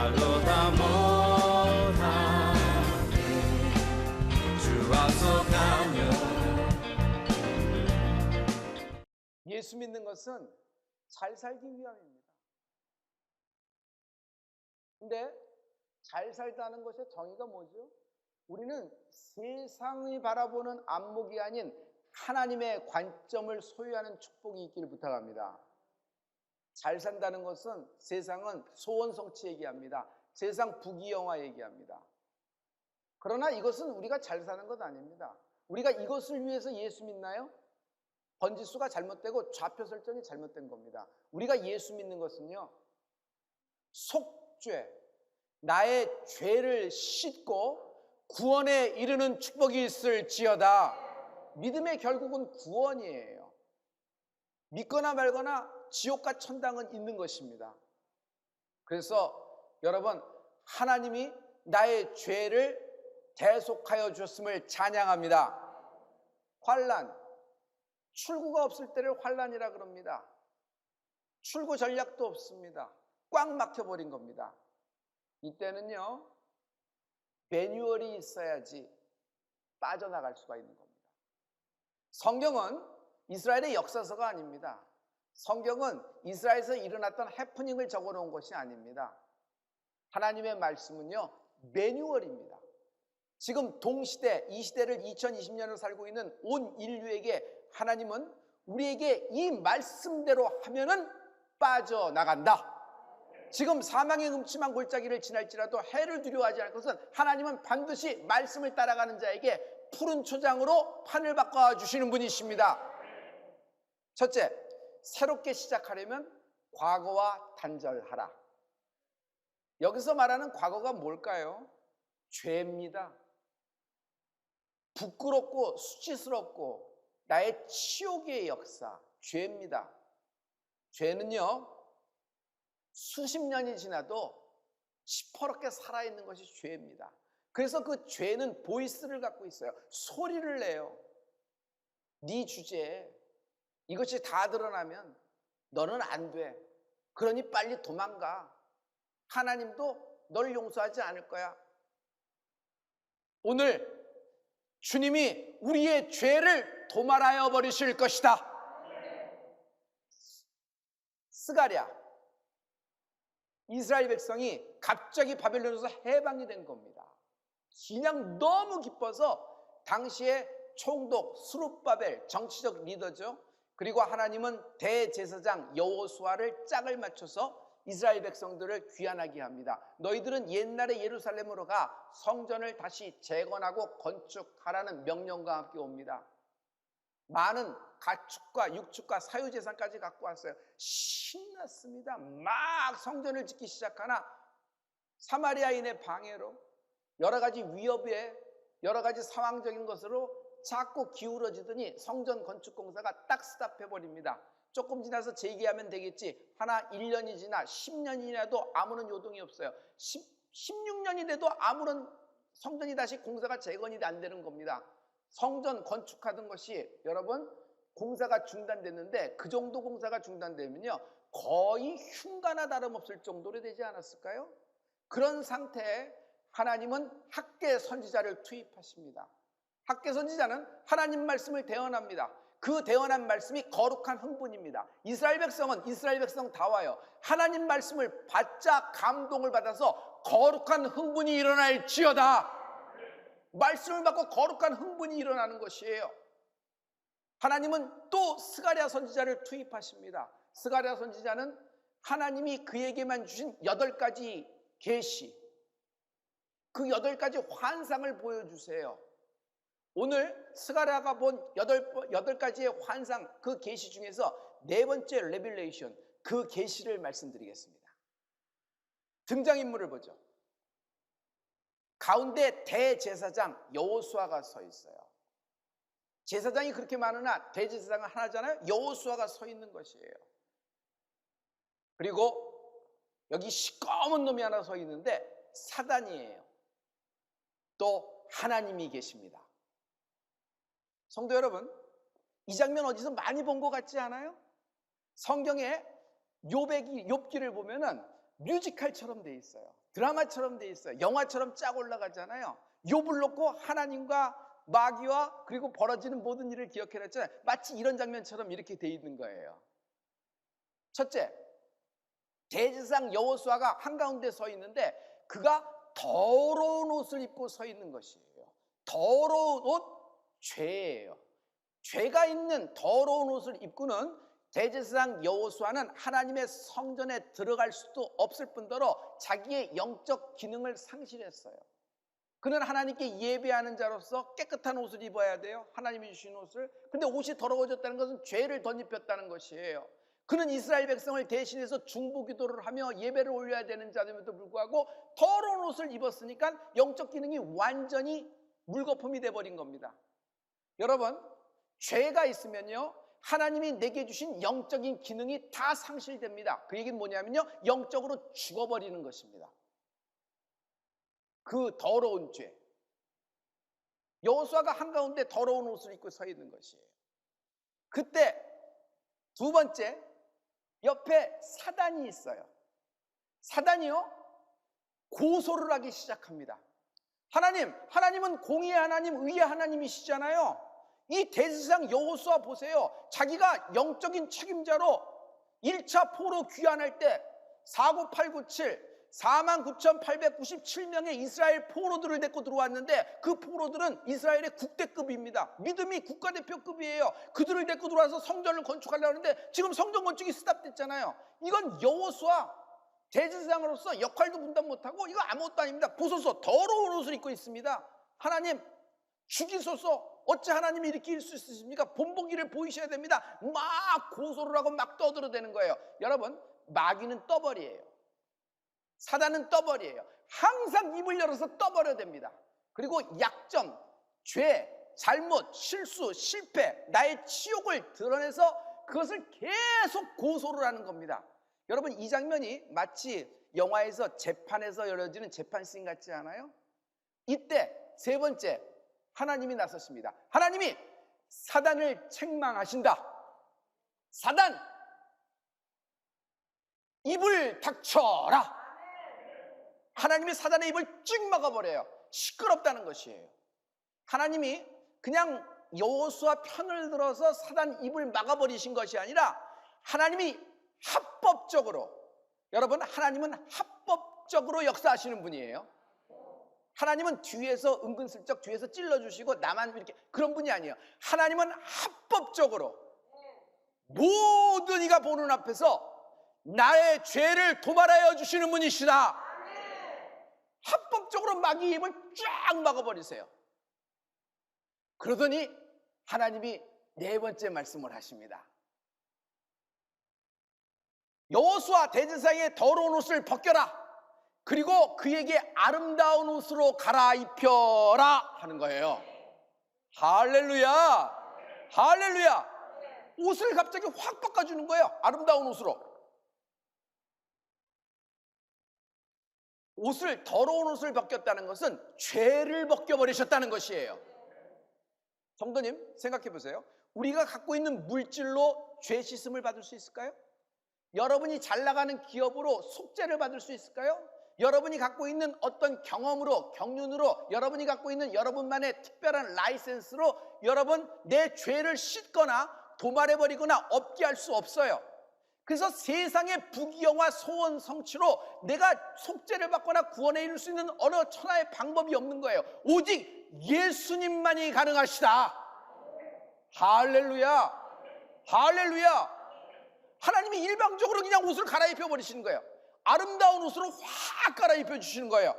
말로 다 못하는 주 앞서 가며. 예수 믿는 것은 잘 살기 위함입니다. 근데 잘 살다는 것의 정의가 뭐죠? 우리는 세상이 바라보는 안목이 아닌 하나님의 관점을 소유하는 축복이 있기를 부탁합니다. 잘 산다는 것은 세상은 소원성취 얘기합니다. 세상 부귀영화 얘기합니다. 그러나 이것은 우리가 잘 사는 것 아닙니다. 우리가 이것을 위해서 예수 믿나요? 번지수가 잘못되고 좌표 설정이 잘못된 겁니다. 우리가 예수 믿는 것은요, 속죄, 나의 죄를 씻고 구원에 이르는 축복이 있을지어다. 믿음의 결국은 구원이에요. 믿거나 말거나 지옥과 천당은 있는 것입니다. 그래서 여러분, 하나님이 나의 죄를 대속하여 주셨음을 찬양합니다. 환난, 출구가 없을 때를 환난이라 그럽니다. 출구 전략도 없습니다. 꽉 막혀버린 겁니다. 이때는요, 매뉴얼이 있어야지 빠져나갈 수가 있는 겁니다. 성경은 이스라엘의 역사서가 아닙니다. 성경은 이스라엘에서 일어났던 해프닝을 적어놓은 것이 아닙니다. 하나님의 말씀은요, 매뉴얼입니다. 지금 동시대, 이 시대를 2020년을 살고 있는 온 인류에게 하나님은 우리에게 이 말씀대로 하면은 빠져나간다. 지금 사망의 음침한 골짜기를 지날지라도 해를 두려워하지 않을 것은 하나님은 반드시 말씀을 따라가는 자에게 푸른 초장으로 판을 바꿔주시는 분이십니다. 첫째, 새롭게 시작하려면 과거와 단절하라. 여기서 말하는 과거가 뭘까요? 죄입니다. 부끄럽고 수치스럽고 나의 치욕의 역사, 죄입니다. 죄는요, 수십 년이 지나도 시퍼렇게 살아있는 것이 죄입니다. 그래서 그 죄는 보이스를 갖고 있어요. 소리를 내요. 네 주제에 이것이 다 드러나면 너는 안 돼. 그러니 빨리 도망가. 하나님도 널 용서하지 않을 거야. 오늘 주님이 우리의 죄를 도말하여 버리실 것이다. 스가랴, 이스라엘 백성이 갑자기 바벨론에서 해방이 된 겁니다. 그냥 너무 기뻐서 당시에 총독 스룹바벨, 정치적 리더죠. 그리고 하나님은 대제사장 여호수아를 짝을 맞춰서 이스라엘 백성들을 귀환하게 합니다. 너희들은 옛날의 예루살렘으로 가 성전을 다시 재건하고 건축하라는 명령과 함께 옵니다. 많은 가축과 육축과 사유재산까지 갖고 왔어요. 신났습니다. 막 성전을 짓기 시작하나 사마리아인의 방해로 여러 가지 위협에 여러 가지 상황적인 것으로 자꾸 기울어지더니 성전 건축 공사가 딱 스탑해버립니다. 조금 지나서 재개하면 되겠지. 하나 1년이 지나 10년이 지나도 아무런 요동이 없어요. 16년이 돼도 아무런 성전이 다시 공사가 재건이 안 되는 겁니다. 성전 건축하던 것이 여러분 공사가 중단됐는데 그 정도 공사가 중단되면요 거의 흉가나 다름없을 정도로 되지 않았을까요? 그런 상태에 하나님은 학계 선지자를 투입하십니다. 학계 선지자는 하나님 말씀을 대언합니다. 그 대언한 말씀이 거룩한 흥분입니다. 이스라엘 백성은 이스라엘 백성다워요. 하나님 말씀을 받자 감동을 받아서 거룩한 흥분이 일어날지어다. 말씀을 받고 거룩한 흥분이 일어나는 것이에요. 하나님은 또 스가랴 선지자를 투입하십니다. 스가랴 선지자는 하나님이 그에게만 주신 8가지 계시, 그 8가지 환상을 보여주세요. 오늘 스가랴가 본 8가지의 환상, 그 계시 중에서 4번째 레빌레이션, 그 계시를 말씀드리겠습니다. 등장인물을 보죠. 가운데 대제사장 여호수아가 서 있어요. 제사장이 그렇게 많으나 대제사장은 하나잖아요. 여호수아가 서 있는 것이에요. 그리고 여기 시꺼먼 놈이 하나 서 있는데 사단이에요. 또 하나님이 계십니다. 성도 여러분, 이 장면 어디서 많이 본 것 같지 않아요? 성경에 욥기를 보면은 뮤지컬처럼 돼 있어요. 드라마처럼 돼 있어요. 영화처럼 쫙 올라가잖아요. 욥을 놓고 하나님과 마귀와 그리고 벌어지는 모든 일을 기억해냈잖아요. 마치 이런 장면처럼 이렇게 돼 있는 거예요. 첫째, 대제사장 여호수아가 한가운데 서 있는데 그가 더러운 옷을 입고 서 있는 것이에요. 더러운 옷, 죄예요. 죄가 있는 더러운 옷을 입고는 대제사장 여호수아는 하나님의 성전에 들어갈 수도 없을 뿐더러 자기의 영적 기능을 상실했어요. 그는 하나님께 예배하는 자로서 깨끗한 옷을 입어야 돼요. 하나님이 주신 옷을. 근데 옷이 더러워졌다는 것은 죄를 덧입혔다는 것이에요. 그는 이스라엘 백성을 대신해서 중보기도를 하며 예배를 올려야 되는 자임에도 불구하고 더러운 옷을 입었으니까 영적 기능이 완전히 물거품이 돼버린 겁니다. 여러분, 죄가 있으면요 하나님이 내게 주신 영적인 기능이 다 상실됩니다. 그 얘기는 뭐냐면요 영적으로 죽어버리는 것입니다. 그 더러운 죄. 여호수아가 한가운데 더러운 옷을 입고 서 있는 것이에요. 그때 두 번째, 옆에 사단이 있어요. 사단이요 고소를 하기 시작합니다. 하나님은 공의의 하나님, 의의 하나님이시잖아요. 이 대제사장 여호수아 보세요. 자기가 영적인 책임자로 1차 포로 귀환할 때 49,897 49,897명의 이스라엘 포로들을 데리고 들어왔는데 그 포로들은 이스라엘의 국대급입니다. 믿음이 국가대표급이에요. 그들을 데리고 들어와서 성전을 건축하려고 하는데 지금 성전 건축이 스탑됐잖아요. 이건 여호수아 대제사장으로서 역할도 분담 못하고 이거 아무것도 아닙니다. 보소서 더러운 옷을 입고 있습니다. 하나님 죽이소서. 어찌 하나님이 이렇게 일 수 있으십니까? 본보기를 보이셔야 됩니다. 막 고소를 하고 막 떠들어대는 거예요. 여러분, 마귀는 떠벌이에요. 사단은 떠벌이에요. 항상 입을 열어서 떠벌여댑니다. 그리고 약점, 죄, 잘못, 실수, 실패, 나의 치욕을 드러내서 그것을 계속 고소를 하는 겁니다. 여러분, 이 장면이 마치 영화에서 재판에서 열어지는 재판씬 같지 않아요? 이때 세 번째, 하나님이 나섰습니다. 하나님이 사단을 책망하신다. 사단, 입을 닥쳐라. 하나님이 사단의 입을 쭉 막아버려요. 시끄럽다는 것이에요. 하나님이 그냥 여호수아 편을 들어서 사단 입을 막아버리신 것이 아니라 하나님이 합법적으로, 여러분, 하나님은 합법적으로 역사하시는 분이에요. 하나님은 뒤에서 은근슬쩍 뒤에서 찔러주시고 나만 이렇게 그런 분이 아니에요. 하나님은 합법적으로 모든 이가 보는 앞에서 나의 죄를 도말하여 주시는 분이시다. 합법적으로 마귀의 입을 쫙 막아버리세요. 그러더니 하나님이 네 번째 말씀을 하십니다. 여호수아 대제사장의 더러운 옷을 벗겨라. 그리고 그에게 아름다운 옷으로 갈아입혀라 하는 거예요. 할렐루야. 할렐루야. 옷을 갑자기 확 바꿔주는 거예요. 아름다운 옷으로. 옷을, 더러운 옷을 벗겼다는 것은 죄를 벗겨버리셨다는 것이에요. 성도님, 생각해 보세요. 우리가 갖고 있는 물질로 죄 씻음을 받을 수 있을까요? 여러분이 잘 나가는 기업으로 속죄를 받을 수 있을까요? 여러분이 갖고 있는 어떤 경험으로, 경륜으로, 여러분이 갖고 있는 여러분만의 특별한 라이센스로 여러분 내 죄를 씻거나 도말해버리거나 없게 할 수 없어요. 그래서 세상의 부귀영화 소원 성취로 내가 속죄를 받거나 구원에 이룰 수 있는 어느 천하의 방법이 없는 거예요. 오직 예수님만이 가능하시다. 할렐루야. 할렐루야. 하나님이 일방적으로 그냥 옷을 갈아입혀 버리시는 거예요. 아름다운 옷으로 확 갈아입혀 주시는 거예요.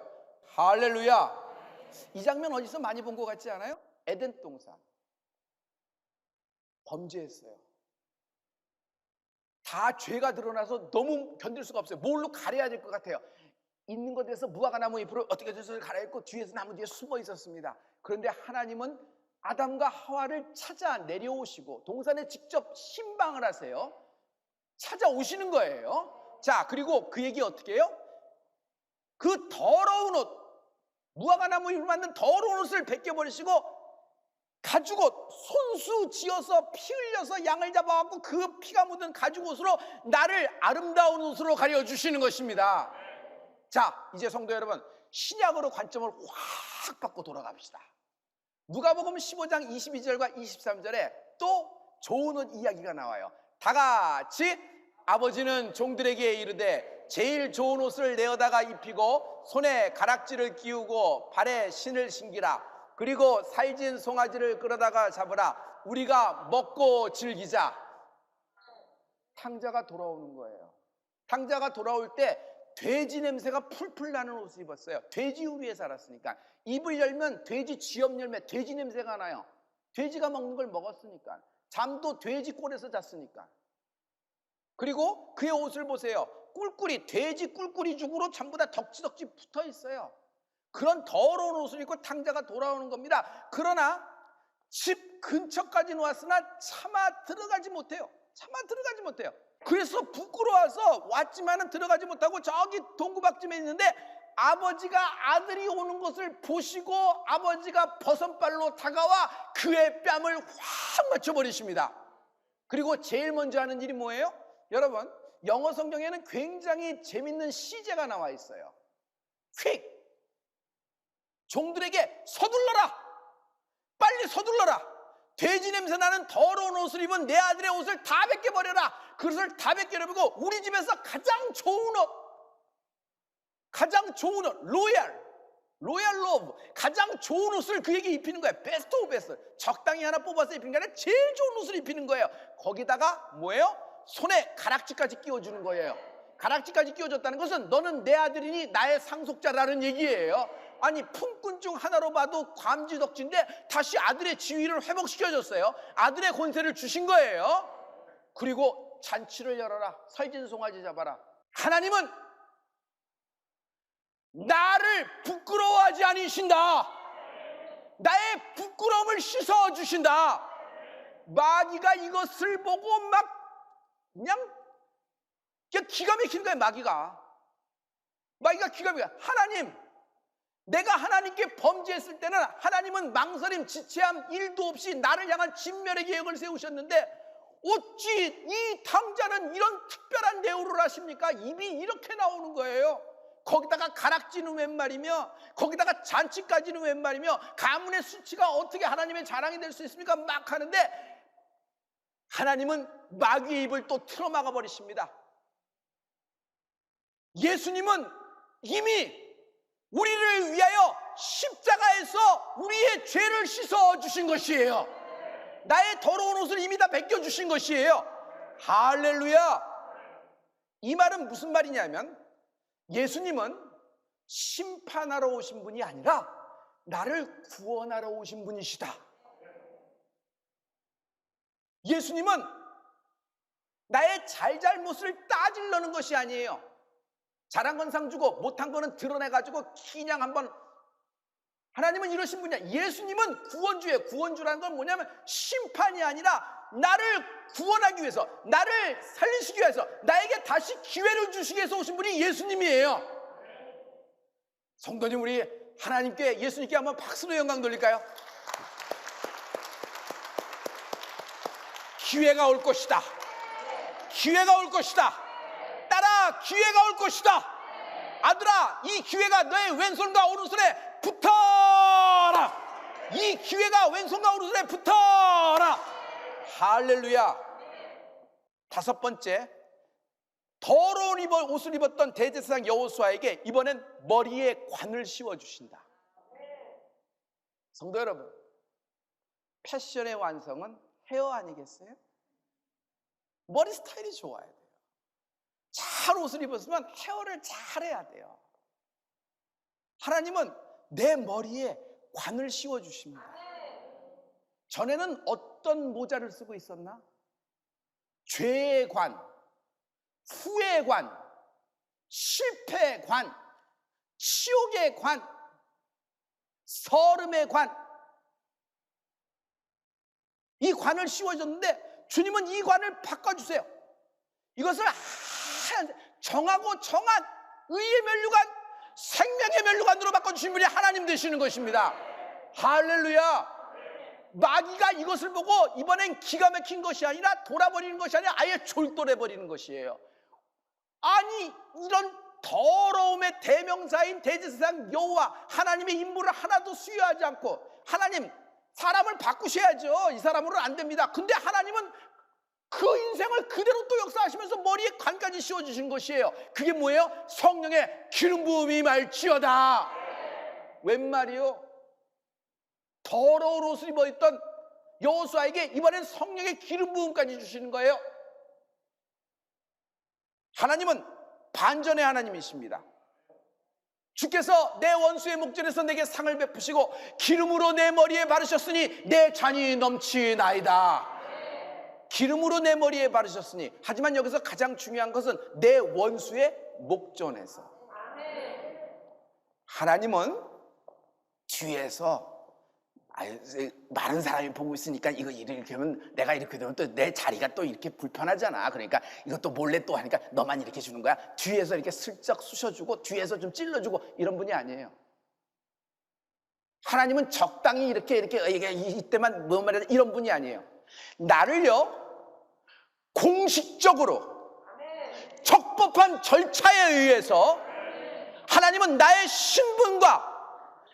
할렐루야. 이 장면 어디서 많이 본 것 같지 않아요? 에덴 동산. 범죄했어요. 다 죄가 드러나서 너무 견딜 수가 없어요. 뭘로 가려야 될 것 같아요. 있는 것에서 무화과 나무 잎으로 어떻게 해서 갈아입고 뒤에서 나무 뒤에 숨어 있었습니다. 그런데 하나님은 아담과 하와를 찾아 내려오시고 동산에 직접 신방을 하세요. 찾아오시는 거예요. 자, 그리고 그 얘기 어떻게 해요? 그 더러운 옷, 무화과 나무 잎으로 만든 더러운 옷을 벗겨버리시고 가죽옷, 손수 지어서 피 흘려서 양을 잡아갖고 그 피가 묻은 가죽옷으로 나를 아름다운 옷으로 가려주시는 것입니다. 자, 이제 성도 여러분, 신약으로 관점을 확 바꿔 돌아갑시다. 누가복음 15장 22절과 23절에 또 좋은 옷 이야기가 나와요. 다 같이 아버지는 종들에게 이르되 제일 좋은 옷을 내어다가 입히고 손에 가락지를 끼우고 발에 신을 신기라. 그리고 살진 송아지를 끌어다가 잡으라. 우리가 먹고 즐기자. 탕자가 돌아오는 거예요. 탕자가 돌아올 때 돼지 냄새가 풀풀 나는 옷을 입었어요. 돼지 우리에 살았으니까. 입을 열면 돼지 쥐엄 열매 돼지 냄새가 나요. 돼지가 먹는 걸 먹었으니까. 잠도 돼지 꼴에서 잤으니까. 그리고 그의 옷을 보세요. 꿀꿀이, 돼지 꿀꿀이 죽으로 전부 다 덕지덕지 붙어 있어요. 그런 더러운 옷을 입고 탕자가 돌아오는 겁니다. 그러나 집 근처까지는 왔으나 차마 들어가지 못해요. 그래서 부끄러워서 왔지만은 들어가지 못하고 저기 동구박쯤에 있는데 아버지가 아들이 오는 것을 보시고 아버지가 버선발로 다가와 그의 뺨을 확 맞춰버리십니다. 그리고 제일 먼저 하는 일이 뭐예요? 여러분, 영어 성경에는 굉장히 재밌는 시제가 나와 있어요. quick! 종들에게 서둘러라! 빨리 서둘러라! 돼지 냄새 나는 더러운 옷을 입은 내 아들의 옷을 다 벗겨버려라! 그것을 다 벗겨버리고 우리 집에서 가장 좋은 옷, 로얄 로브, 가장 좋은 옷을 그에게 입히는 거예요. 베스트 오브 베스트. 적당히 하나 뽑아서 입히는 게 아니라 제일 좋은 옷을 입히는 거예요. 거기다가 뭐예요? 손에 가락지까지 끼워주는 거예요. 가락지까지 끼워줬다는 것은 너는 내 아들이니 나의 상속자라는 얘기예요. 아니, 품꾼 중 하나로 봐도 감지덕지인데 다시 아들의 지위를 회복시켜줬어요. 아들의 권세를 주신 거예요. 그리고 잔치를 열어라. 살진 송아지 잡아라. 하나님은 나를 부끄러워하지 않으신다. 나의 부끄러움을 씻어주신다. 마귀가 이것을 보고 막 그냥 기가 막히는 거예요. 마귀가 기가 막혀. 하나님, 내가 하나님께 범죄했을 때는 하나님은 망설임, 지체함 1도 없이 나를 향한 진멸의 계획을 세우셨는데 어찌 이 탕자는 이런 특별한 대우를 하십니까? 입이 이렇게 나오는 거예요. 거기다가 가락지는 웬 말이며 거기다가 잔치까지는 웬 말이며 가문의 수치가 어떻게 하나님의 자랑이 될 수 있습니까? 막 하는데 하나님은 마귀의 입을 또 틀어막아 버리십니다. 예수님은 이미 우리를 위하여 십자가에서 우리의 죄를 씻어주신 것이에요. 나의 더러운 옷을 이미 다 벗겨주신 것이에요. 할렐루야. 이 말은 무슨 말이냐면 예수님은 심판하러 오신 분이 아니라 나를 구원하러 오신 분이시다. 예수님은 나의 잘잘못을 따지려는 것이 아니에요. 잘한 건 상 주고 못한 거는 드러내가지고 그냥 한번. 하나님은 이러신 분이야. 예수님은 구원주예요. 구원주라는 건 뭐냐면 심판이 아니라 나를 구원하기 위해서, 나를 살리시기 위해서, 나에게 다시 기회를 주시기 위해서 오신 분이 예수님이에요. 성도님, 우리 하나님께, 예수님께 한번 박수로 영광 돌릴까요? 기회가 올 것이다. 기회가 올 것이다. 딸아, 기회가 올 것이다. 아들아, 이 기회가 너의 왼손과 오른손에 붙어라. 이 기회가 왼손과 오른손에 붙어라. 할렐루야. 다섯 번째, 더러운 옷을 입었던 대제사장 여호수아에게 이번엔 머리에 관을 씌워주신다. 성도 여러분, 패션의 완성은 헤어 아니겠어요? 머리 스타일이 좋아야 돼요. 잘 옷을 입었으면 헤어를 잘해야 돼요. 하나님은 내 머리에 관을 씌워주십니다. 전에는 어떤 모자를 쓰고 있었나? 죄의 관, 후의 관, 실패의 관, 치욕의 관, 서름의 관. 이 관을 씌워줬는데 주님은 이 관을 바꿔주세요. 이것을 정하고 정한 의의 면류관, 생명의 면류관으로 바꿔주신 분이 하나님 되시는 것입니다. 할렐루야. 마귀가 이것을 보고 이번엔 기가 막힌 것이 아니라 돌아버리는 것이 아니라 아예 졸도해버리는 것이에요. 아니, 이런 더러움의 대명사인 대제사장 여호와 하나님의 임무를 하나도 수여하지 않고, 하나님 사람을 바꾸셔야죠. 이 사람으로는 안 됩니다. 근데 하나님은 그 인생을 그대로 또 역사하시면서 머리에 관까지 씌워주신 것이에요. 그게 뭐예요? 성령의 기름 부음이 말지어다. 웬 말이요? 더러운 옷을 입어있던 여호수아에게 이번엔 성령의 기름 부음까지 주시는 거예요. 하나님은 반전의 하나님이십니다. 주께서 내 원수의 목전에서 내게 상을 베푸시고 기름으로 내 머리에 바르셨으니 내 잔이 넘치나이다. 기름으로 내 머리에 바르셨으니, 하지만 여기서 가장 중요한 것은 내 원수의 목전에서. 하나님은 뒤에서 많은 사람이 보고 있으니까 이거 이렇게 하면, 내가 이렇게 되면 또 내 자리가 또 이렇게 불편하잖아. 그러니까 이것도 몰래 또 하니까 너만 이렇게 주는 거야. 뒤에서 이렇게 슬쩍 쑤셔주고 뒤에서 좀 찔러주고 이런 분이 아니에요. 하나님은 적당히 이렇게 이때만 뭐 말해야 돼, 이런 분이 아니에요. 나를요 공식적으로 적법한 절차에 의해서 하나님은 나의 신분과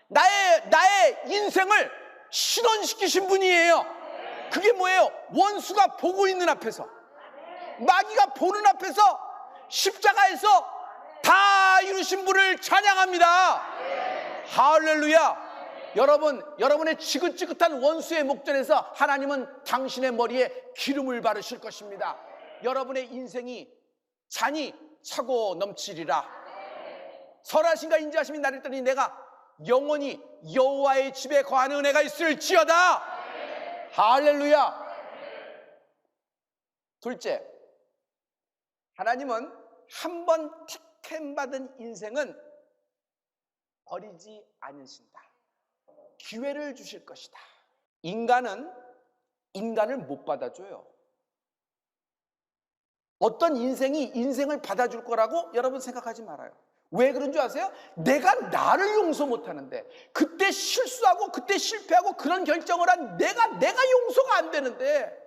나의 인생을 실현시키신 분이에요. 그게 뭐예요? 원수가 보고 있는 앞에서, 마귀가 보는 앞에서 십자가에서 다 이루신 분을 찬양합니다. 할렐루야. 여러분의 지긋지긋한 원수의 목전에서 하나님은 당신의 머리에 기름을 바르실 것입니다. 여러분의 인생이 잔이 차고 넘치리라. 선하신가 인자하심이 나를 떠니 내가 영원히 여호와의 집에 거하는 은혜가 있을지어다. 할렐루야. 둘째, 하나님은 한 번 택함받은 인생은 버리지 않으신다. 기회를 주실 것이다. 인간은 인간을 못 받아줘요. 어떤 인생이 인생을 받아줄 거라고 여러분 생각하지 말아요. 왜 그런 줄 아세요? 내가 나를 용서 못하는데, 그때 실수하고 그때 실패하고 그런 결정을 한 내가 용서가 안 되는데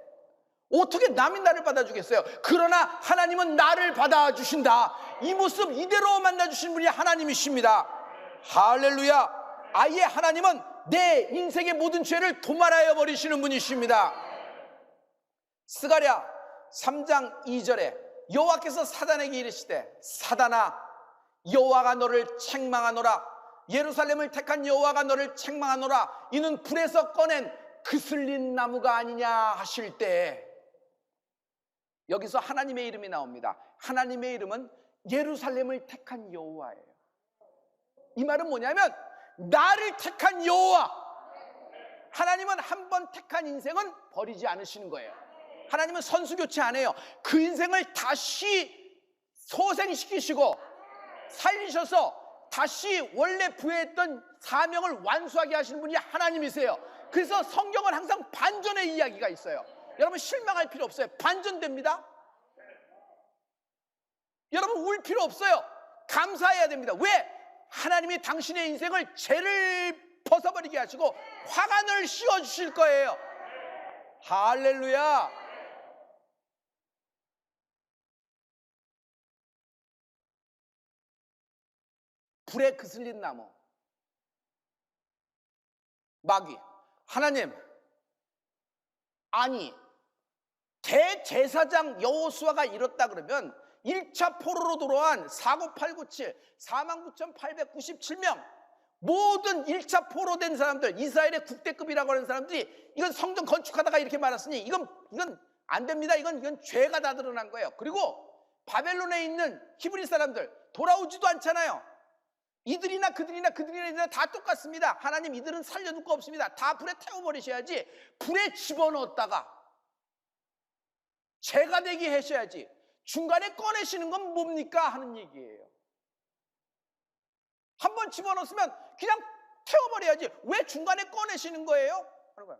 어떻게 남이 나를 받아주겠어요? 그러나 하나님은 나를 받아주신다. 이 모습 이대로 만나주신 분이 하나님이십니다. 할렐루야. 아예 하나님은 내 인생의 모든 죄를 도말하여 버리시는 분이십니다. 스가랴 3장 2절에 여호와께서 사단에게 이르시되, 사단아, 여호와가 너를 책망하노라. 예루살렘을 택한 여호와가 너를 책망하노라. 이는 불에서 꺼낸 그슬린 나무가 아니냐 하실 때, 여기서 하나님의 이름이 나옵니다. 하나님의 이름은 예루살렘을 택한 여호와예요. 이 말은 뭐냐면 나를 택한 여호와. 하나님은 한 번 택한 인생은 버리지 않으시는 거예요. 하나님은 선수교체 안 해요. 그 인생을 다시 소생시키시고 살리셔서 다시 원래 부여했던 사명을 완수하게 하시는 분이 하나님이세요. 그래서 성경은 항상 반전의 이야기가 있어요. 여러분 실망할 필요 없어요. 반전됩니다. 여러분 울 필요 없어요. 감사해야 됩니다. 왜? 하나님이 당신의 인생을 죄를 벗어버리게 하시고 화관을 씌워주실 거예요. 할렐루야. 불에 그슬린 나무, 마귀. 하나님, 아니 대제사장 여호수아가 이뤘다 그러면 1차 포로로 돌아온 49897 49,897명 모든 1차 포로된 사람들, 이스라엘의 국대급이라고 하는 사람들이 이건 성전 건축하다가 이렇게 말았으니 이건 안 됩니다. 이건 죄가 다 드러난 거예요. 그리고 바벨론에 있는 히브리 사람들 돌아오지도 않잖아요. 이들이나 그들이나 다 똑같습니다. 하나님, 이들은 살려둘 거 없습니다. 다 불에 태워버리셔야지. 불에 집어넣었다가 죄가 되게 하셔야지. 중간에 꺼내시는 건 뭡니까 하는 얘기예요. 한번 집어넣었으면 그냥 태워버려야지. 왜 중간에 꺼내시는 거예요? 하는 거야.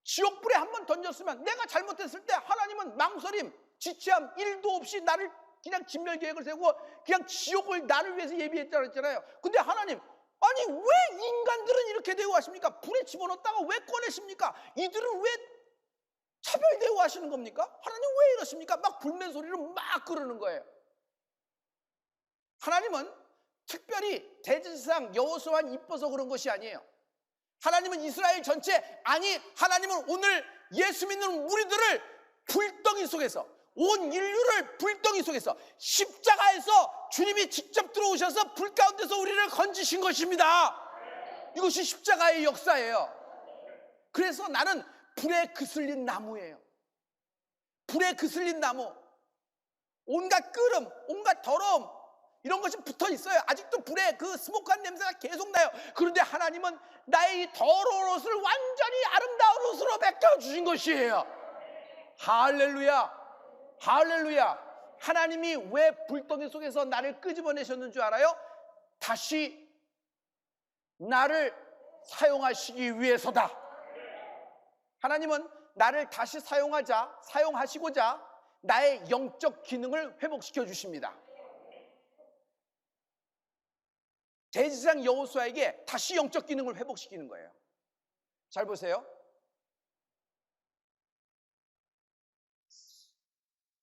지옥불에 한번 던졌으면, 내가 잘못했을 때 하나님은 망설임, 지체함 1도 없이 나를 그냥 진멸 계획을 세우고 그냥 지옥을 나를 위해서 예비했다고 했잖아요. 근데 하나님, 아니 왜 인간들은 이렇게 대우하십니까? 불에 집어넣었다가 왜 꺼내십니까? 이들은 왜 차별 대우하시는 겁니까? 하나님 왜 이러십니까? 막 불면 소리를 막 그러는 거예요. 하나님은 특별히 대제사장 여호수아만 이뻐서 그런 것이 아니에요. 하나님은 이스라엘 전체, 아니 하나님은 오늘 예수 믿는 우리들을 불덩이 속에서, 온 인류를 불덩이 속에서 십자가에서 주님이 직접 들어오셔서 불 가운데서 우리를 건지신 것입니다. 이것이 십자가의 역사예요. 그래서 나는 불에 그슬린 나무예요. 불에 그슬린 나무. 온갖 끓음, 온갖 더러움 이런 것이 붙어 있어요. 아직도 불에 그 스모크한 냄새가 계속 나요. 그런데 하나님은 나의 이 더러운 옷을 완전히 아름다운 옷으로 벗겨주신 것이에요. 할렐루야, 할렐루야. 하나님이 왜 불덩이 속에서 나를 끄집어내셨는 줄 알아요? 다시 나를 사용하시기 위해서다. 하나님은 나를 다시 사용하시고자 나의 영적 기능을 회복시켜 주십니다. 대제사장 여호수아에게 다시 영적 기능을 회복시키는 거예요. 잘 보세요.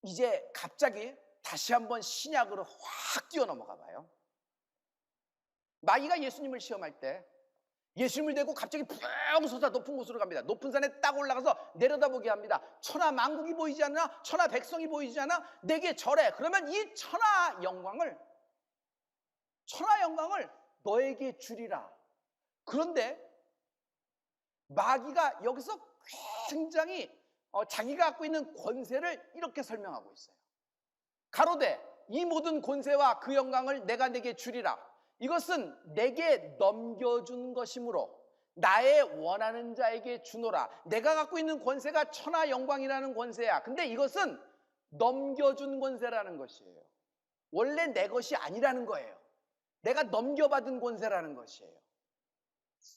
이제 갑자기 다시 한번 신약으로 확 뛰어넘어가 봐요. 마귀가 예수님을 시험할 때 예수님을 대고 갑자기 붕 솟아 높은 곳으로 갑니다. 높은 산에 딱 올라가서 내려다보게 합니다. 천하 만국이 보이지 않나? 천하 백성이 보이지 않나? 내게 절해. 그러면 이 천하 영광을 너에게 주리라. 그런데 마귀가 여기서 굉장히 자기가 갖고 있는 권세를 이렇게 설명하고 있어요. 가로되 이 모든 권세와 그 영광을 내가 내게 주리라. 이것은 내게 넘겨준 것이므로 나의 원하는 자에게 주노라. 내가 갖고 있는 권세가 천하 영광이라는 권세야. 근데 이것은 넘겨준 권세라는 것이에요. 원래 내 것이 아니라는 거예요. 내가 넘겨받은 권세라는 것이에요.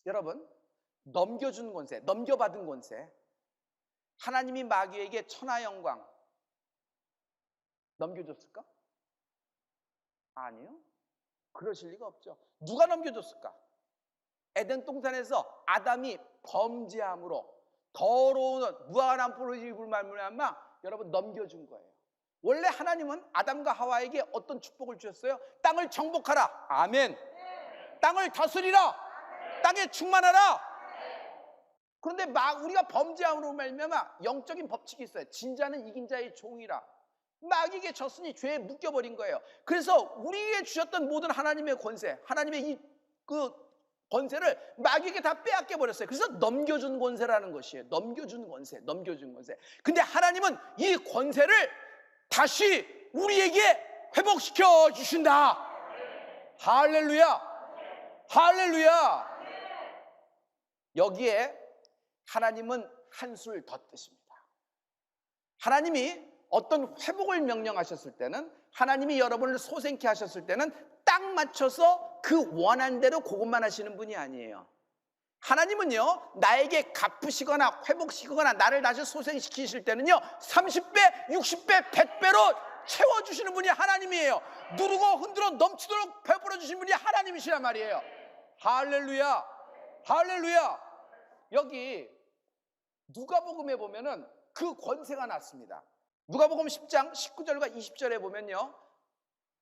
여러분, 넘겨준 권세, 넘겨받은 권세. 하나님이 마귀에게 천하 영광 넘겨줬을까? 아니요. 그러실 리가 없죠. 누가 넘겨줬을까? 에덴 동산에서 아담이 범죄함으로 더러운 무한한 뿔을 입을 말미암아 여러분 넘겨준 거예요. 원래 하나님은 아담과 하와에게 어떤 축복을 주셨어요? 땅을 정복하라. 아멘. 땅을 다스리라. 땅에 충만하라. 그런데 우리가 범죄함으로 말미암아 영적인 법칙이 있어요. 진자는 이긴 자의 종이라. 마귀에게 졌으니 죄에 묶여버린 거예요. 그래서 우리에게 주셨던 모든 하나님의 권세, 하나님의 그 권세를 마귀에게 다 빼앗겨 버렸어요. 그래서 넘겨준 권세라는 것이에요. 넘겨준 권세. 근데 하나님은 이 권세를 다시 우리에게 회복시켜 주신다. 할렐루야, 할렐루야. 여기에 하나님은 한술 더 뜨십니다. 하나님이 어떤 회복을 명령하셨을 때는, 하나님이 여러분을 소생케 하셨을 때는 딱 맞춰서 그 원한 대로 그것만 하시는 분이 아니에요. 하나님은요, 나에게 갚으시거나 회복시키거나 나를 다시 소생시키실 때는요 30배, 60배, 100배로 채워주시는 분이 하나님이에요. 누르고 흔들어 넘치도록 베풀어 주신 분이 하나님이시란 말이에요. 할렐루야, 할렐루야. 여기 누가복음에 보면은 그 권세가 났습니다. 누가복음 10장 19절과 20절에 보면요,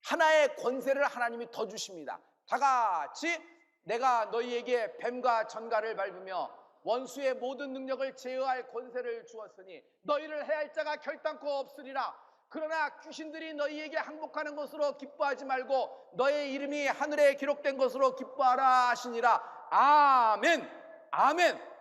하나의 권세를 하나님이 더 주십니다. 다 같이 내가 너희에게 뱀과 전갈을 밟으며 원수의 모든 능력을 제어할 권세를 주었으니 너희를 해할 자가 결단코 없으리라. 그러나 귀신들이 너희에게 항복하는 것으로 기뻐하지 말고 너의 이름이 하늘에 기록된 것으로 기뻐하라 하시니라. 아멘, 아멘.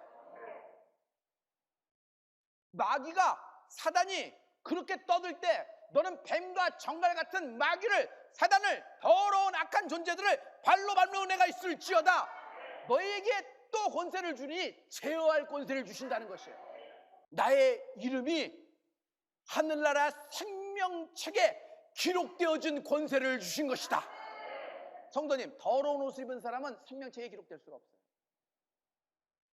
마귀가, 사단이 그렇게 떠들 때 너는 뱀과 정갈 같은 마귀를, 사단을, 더러운 악한 존재들을 발로 밟는 내가 있을지어다. 너에게 또 권세를 주니 제어할 권세를 주신다는 것이에요. 나의 이름이 하늘나라 생명책에 기록되어진 권세를 주신 것이다. 성도님, 더러운 옷을 입은 사람은 생명책에 기록될 수가 없어요.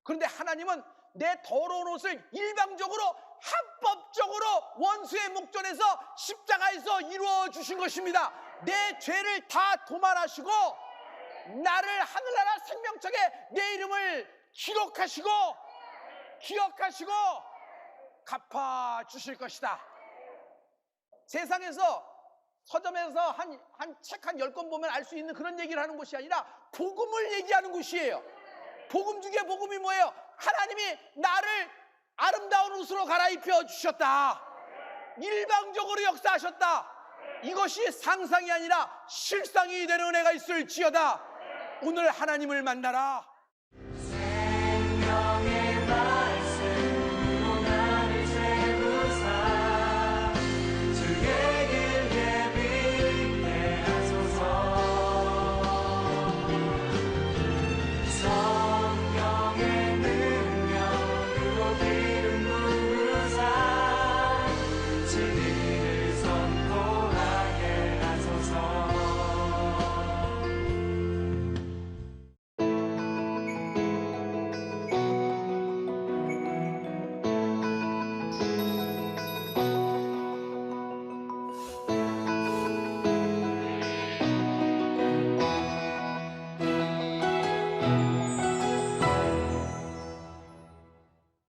그런데 하나님은 내 더러운 옷을 일방적으로 합법적으로 원수의 목전에서 십자가에서 이루어 주신 것입니다. 내 죄를 다 도말하시고 나를 하늘나라 생명책에 내 이름을 기록하시고 갚아주실 것이다. 세상에서 서점에서 한 책 한 10권 보면 알 수 있는 그런 얘기를 하는 곳이 아니라 복음을 얘기하는 곳이에요. 복음 중에 복음이 뭐예요? 하나님이 나를 아름다운 옷으로 갈아입혀 주셨다. 일방적으로 역사하셨다. 이것이 상상이 아니라 실상이 되는 은혜가 있을지어다. 오늘 하나님을 만나라. 생명의